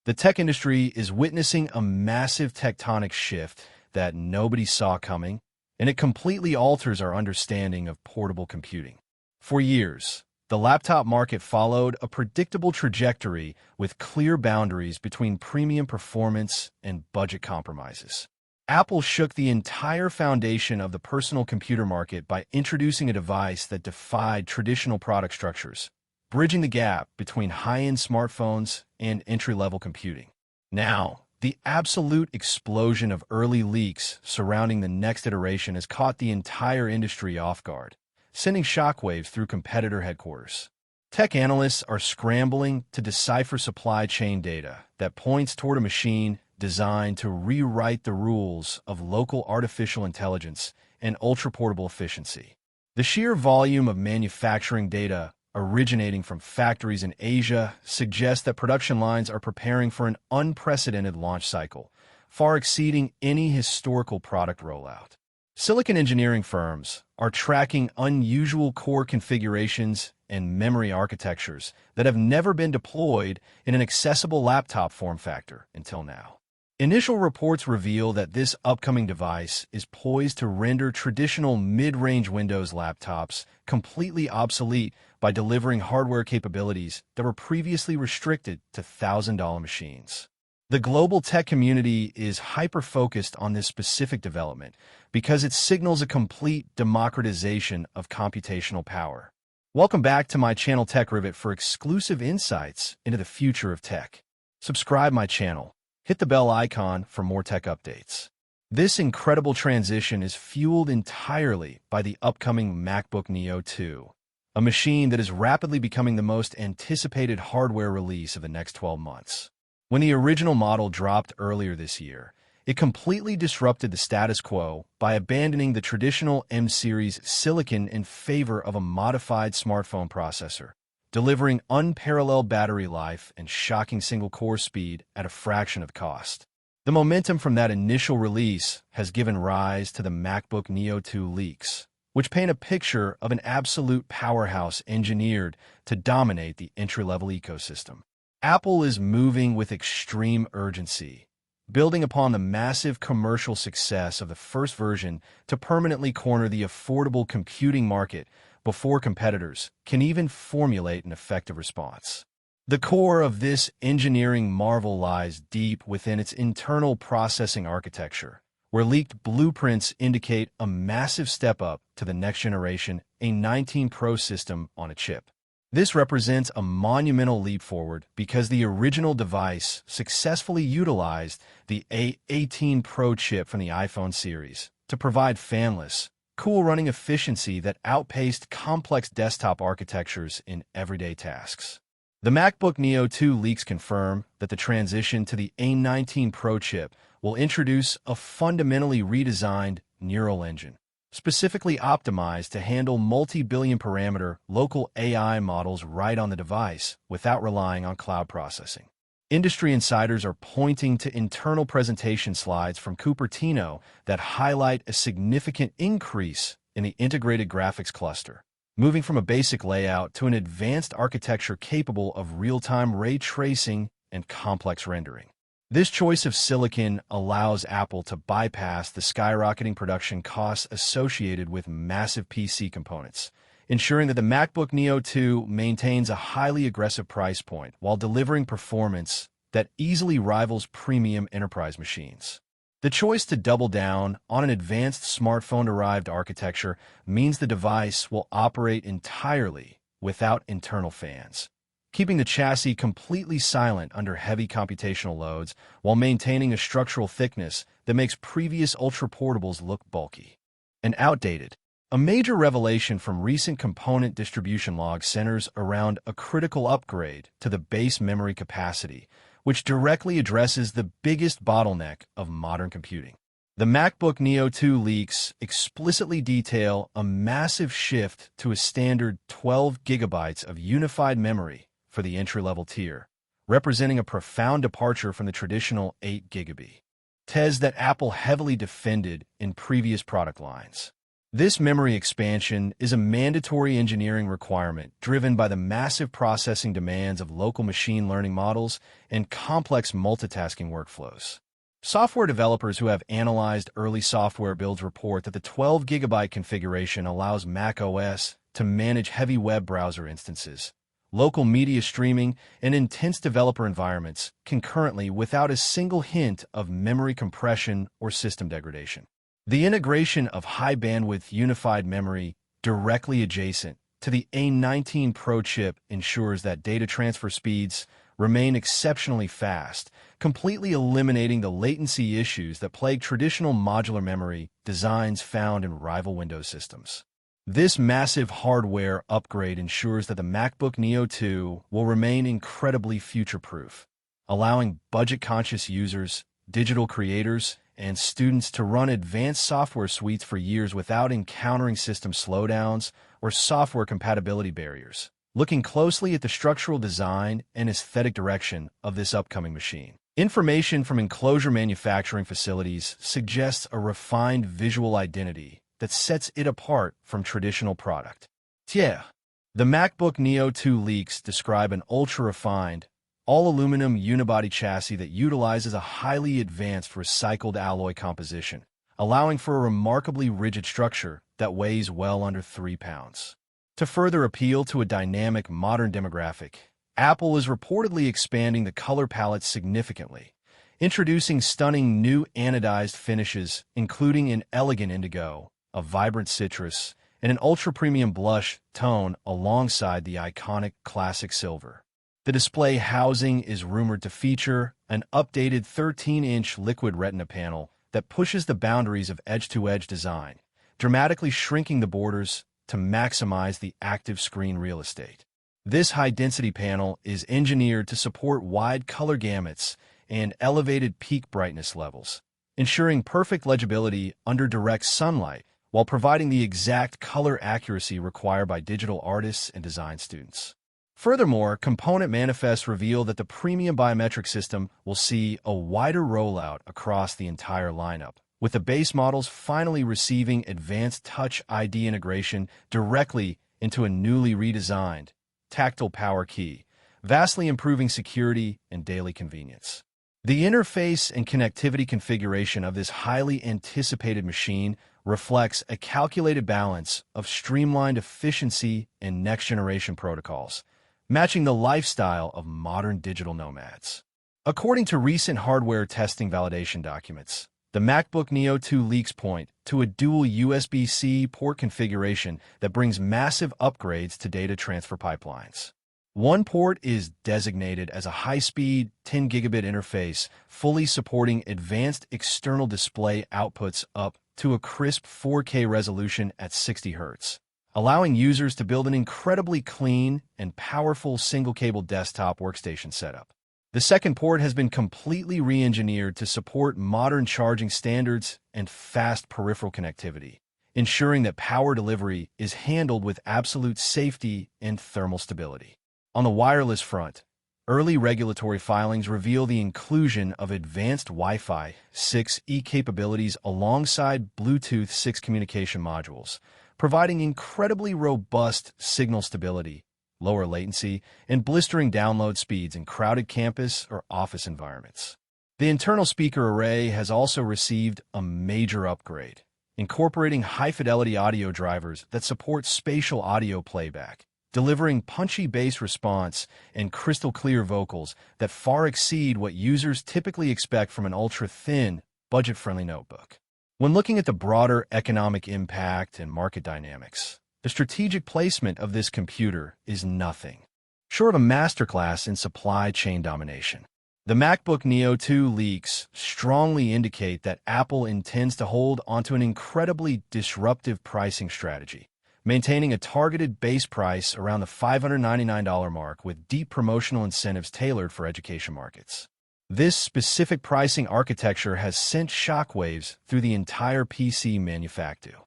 The tech industry is witnessing a massive tectonic shift that nobody saw coming, and it completely alters our understanding of portable computing. For years, the laptop market followed a predictable trajectory with clear boundaries between premium performance and budget compromises. Apple shook the entire foundation of the personal computer market by introducing a device that defied traditional product structures, bridging the gap between high-end smartphones and entry-level computing. Now, the absolute explosion of early leaks surrounding the next iteration has caught the entire industry off guard, sending shockwaves through competitor headquarters. Tech analysts are scrambling to decipher supply chain data that points toward a machine designed to rewrite the rules of local artificial intelligence and ultra-portable efficiency. The sheer volume of manufacturing data originating from factories in Asia suggests that production lines are preparing for an unprecedented launch cycle, far exceeding any historical product rollout. Silicon engineering firms are tracking unusual core configurations and memory architectures that have never been deployed in an accessible laptop form factor until now. Initial reports reveal that this upcoming device is poised to render traditional mid-range Windows laptops completely obsolete by delivering hardware capabilities that were previously restricted to $1,000 machines. The global tech community is hyper-focused on this specific development because it signals a complete democratization of computational power. Welcome back to my channel Tech Rivet for exclusive insights into the future of tech. Subscribe my channel. Hit the bell icon for more tech updates. This incredible transition is fueled entirely by the upcoming MacBook Neo 2, a machine that is rapidly becoming the most anticipated hardware release of the next 12 months. When the original model dropped earlier this year, it completely disrupted the status quo by abandoning the traditional M-series silicon in favor of a modified smartphone processor, delivering unparalleled battery life and shocking single-core speed at a fraction of the cost. The momentum from that initial release has given rise to the MacBook Neo 2 leaks, which paint a picture of an absolute powerhouse engineered to dominate the entry-level ecosystem. Apple is moving with extreme urgency, building upon the massive commercial success of the first version to permanently corner the affordable computing market before competitors can even formulate an effective response. The core of this engineering marvel lies deep within its internal processing architecture, where leaked blueprints indicate a massive step up to the next generation A19 Pro system on a chip. This represents a monumental leap forward because the original device successfully utilized the A18 Pro chip from the iPhone series to provide fanless, cool running efficiency that outpaced complex desktop architectures in everyday tasks. The MacBook Neo 2 leaks confirm that the transition to the A19 Pro chip will introduce a fundamentally redesigned neural engine, specifically optimized to handle multi-billion parameter local AI models right on the device without relying on cloud processing. Industry insiders are pointing to internal presentation slides from Cupertino that highlight a significant increase in the integrated graphics cluster, moving from a basic layout to an advanced architecture capable of real-time ray tracing and complex rendering. This choice of silicon allows Apple to bypass the skyrocketing production costs associated with massive PC components, ensuring that the MacBook Neo 2 maintains a highly aggressive price point while delivering performance that easily rivals premium enterprise machines. The choice to double down on an advanced smartphone-derived architecture means the device will operate entirely without internal fans, keeping the chassis completely silent under heavy computational loads while maintaining a structural thickness that makes previous ultra-portables look bulky and outdated. A major revelation from recent component distribution logs centers around a critical upgrade to the base memory capacity, which directly addresses the biggest bottleneck of modern computing. The MacBook Neo 2 leaks explicitly detail a massive shift to a standard 12 gigabytes of unified memory for the entry-level tier, representing a profound departure from the traditional 8 GB TES that Apple heavily defended in previous product lines. This memory expansion is a mandatory engineering requirement driven by the massive processing demands of local machine learning models and complex multitasking workflows. Software developers who have analyzed early software builds report that the 12 GB configuration allows macOS to manage heavy web browser instances, local media streaming, and intense developer environments concurrently without a single hint of memory compression or system degradation. The integration of high-bandwidth unified memory directly adjacent to the A19 Pro chip ensures that data transfer speeds remain exceptionally fast, completely eliminating the latency issues that plague traditional modular memory designs found in rival Windows systems. This massive hardware upgrade ensures that the MacBook Neo 2 will remain incredibly future-proof, allowing budget-conscious users, digital creators, and students to run advanced software suites for years without encountering system slowdowns or software compatibility barriers. Looking closely at the structural design and aesthetic direction of this upcoming machine, information from enclosure manufacturing facilities suggests a refined visual identity that sets it apart from traditional product. The MacBook Neo 2 leaks describe an ultra-refined, all-aluminum unibody chassis that utilizes a highly advanced recycled alloy composition, allowing for a remarkably rigid structure that weighs well under 3 pounds. To further appeal to a dynamic modern demographic, Apple is reportedly expanding the color palette significantly, introducing stunning new anodized finishes, including an elegant indigo, a vibrant citrus, and an ultra-premium blush tone alongside the iconic classic silver. The display housing is rumored to feature an updated 13-inch liquid retina panel that pushes the boundaries of edge-to-edge design, dramatically shrinking the borders to maximize the active screen real estate. This high-density panel is engineered to support wide color gamuts and elevated peak brightness levels, ensuring perfect legibility under direct sunlight while providing the exact color accuracy required by digital artists and design students. Furthermore, component manifests reveal that the premium biometric system will see a wider rollout across the entire lineup, with the base models finally receiving advanced Touch ID integration directly into a newly redesigned tactile power key, vastly improving security and daily convenience. The interface and connectivity configuration of this highly anticipated machine reflects a calculated balance of streamlined efficiency and next-generation protocols, matching the lifestyle of modern digital nomads. According to recent hardware testing validation documents, the MacBook Neo 2 leaks point to a dual USB-C port configuration that brings massive upgrades to data transfer pipelines. One port is designated as a high-speed 10 gigabit interface, fully supporting advanced external display outputs up to a crisp 4K resolution at 60 Hz. Allowing users to build an incredibly clean and powerful single-cable desktop workstation setup. The second port has been completely re-engineered to support modern charging standards and fast peripheral connectivity, ensuring that power delivery is handled with absolute safety and thermal stability. On the wireless front, early regulatory filings reveal the inclusion of advanced Wi-Fi 6E capabilities alongside Bluetooth 6 communication modules, providing incredibly robust signal stability, lower latency, and blistering download speeds in crowded campus or office environments. The internal speaker array has also received a major upgrade, incorporating high-fidelity audio drivers that support spatial audio playback, delivering punchy bass response and crystal-clear vocals that far exceed what users typically expect from an ultra-thin, budget-friendly notebook. When looking at the broader economic impact and market dynamics, the strategic placement of this computer is nothing short of a masterclass in supply chain domination. The MacBook Neo 2 leaks strongly indicate that Apple intends to hold onto an incredibly disruptive pricing strategy, maintaining a targeted base price around the $599 mark with deep promotional incentives tailored for education markets. This specific pricing architecture has sent shockwaves through the entire PC manufacturing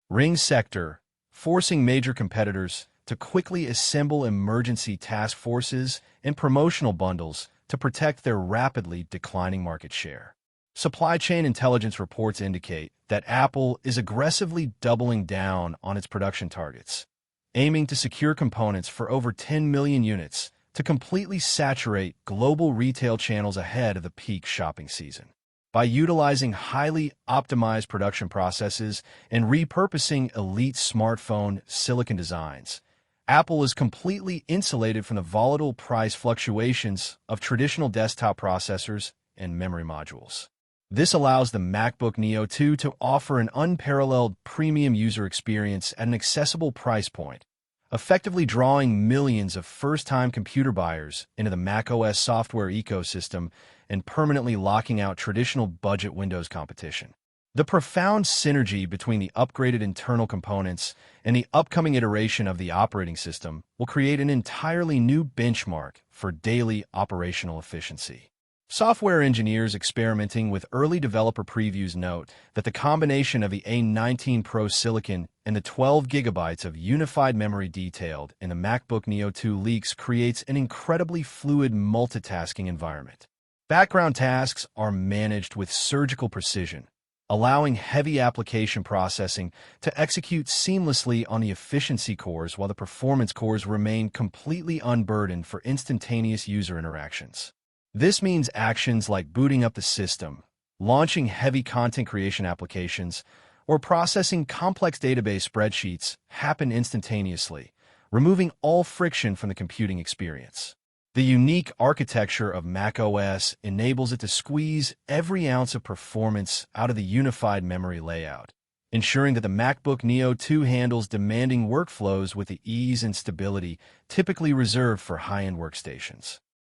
ring sector, forcing major competitors to quickly assemble emergency task forces and promotional bundles to protect their rapidly declining market share. Supply chain intelligence reports indicate that Apple is aggressively doubling down on its production targets, aiming to secure components for over 10 million units to completely saturate global retail channels ahead of the peak shopping season. By utilizing highly optimized production processes and repurposing elite smartphone silicon designs, Apple is completely insulated from the volatile price fluctuations of traditional desktop processors and memory modules. This allows the MacBook Neo 2 to offer an unparalleled premium user experience at an accessible price point, effectively drawing millions of first-time computer buyers into the macOS software ecosystem and permanently locking out traditional budget Windows competition. The profound synergy between the upgraded internal components and the upcoming iteration of the operating system will create an entirely new benchmark for daily operational efficiency. Software engineers experimenting with early developer previews note that the combination of the A19 Pro silicon and the 12 gigabytes of unified memory detailed in the MacBook Neo 2 leaks creates an incredibly fluid multitasking environment. Background tasks are managed with surgical precision, allowing heavy application processing to execute seamlessly on the efficiency cores while the performance cores remain completely unburdened for instantaneous user interactions. This means actions like booting up the system, launching heavy content creation applications, or processing complex database spreadsheets happen instantaneously, removing all friction from the computing experience. The unique architecture of macOS enables it to squeeze every ounce of performance out of the unified memory layout, ensuring that the MacBook Neo 2 handles demanding workflows with the ease and stability typically reserved for high-end workstations.